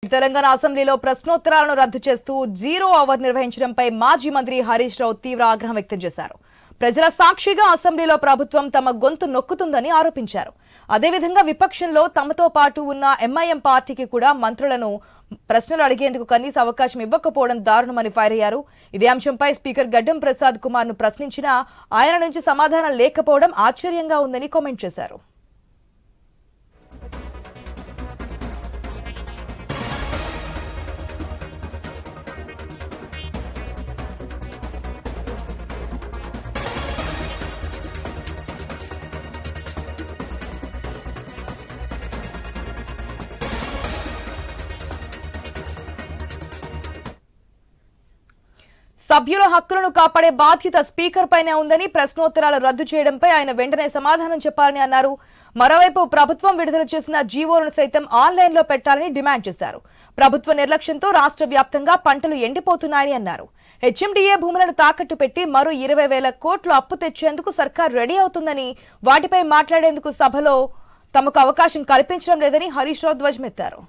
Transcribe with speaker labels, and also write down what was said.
Speaker 1: తెలంగాణ అసెంబ్లీలో ప్రశ్నోత్తరాలను రద్దు చేస్తూ 0 అవర్ నిర్వహించడంపై మాజీ మంత్రి హరీష్ రావు తీవ్ర ఆగ్రహం వ్యక్తం చేశారు. ప్రజల సాక్షిగా అసెంబ్లీలో ప్రభుత్వం తమ గొంతు నొక్కుతుందని ఆరోపించారు. అదేవిధంగా విపక్షంలో తమతో పాటు ఉన్న ఎంఐఎం పార్టీకి కూడా మంత్రులను ప్రశ్నలు అడిగేందుకు కనీస అవకాశం ఇవ్వకపోవడం దారుణమని ఫైర్ అయ్యారు. ఇదే అంశంపై స్పీకర్ గడ్డం ప్రసాద్ కుమార్ ను ప్రశ్నించినా ఆయన నుంచి సమాధానం లేకపోవడం ఆశ్చర్యంగా ఉందని కామెంట్ చేశారు. సభ్యుల హక్కులను కాపాడే బాధ్యత స్పీకర్ పైనే ఉందని, ప్రశ్నోత్తరాలు రద్దు చేయడంపై ఆయన వెంటనే సమాధానం చెప్పాలని అన్నారు. మరోవైపు ప్రభుత్వం విడుదల చేసిన జీవోలను సైతం ఆన్లైన్లో పెట్టాలని డిమాండ్ చేశారు. ప్రభుత్వ నిర్లక్ష్యంతో రాష్ట్ర వ్యాప్తంగా పంటలు ఎండిపోతున్నాయని అన్నారు. హెచ్ఎండిఏ భూములను తాకట్టు పెట్టి మరో 20,000 కోట్లు అప్పు తెచ్చేందుకు సర్కార్ రెడీ అవుతుందని, వాటిపై మాట్లాడేందుకు సభలో తమకు అవకాశం కల్పించడం లేదని హరీష్ రావు ధ్వజమెత్తారు.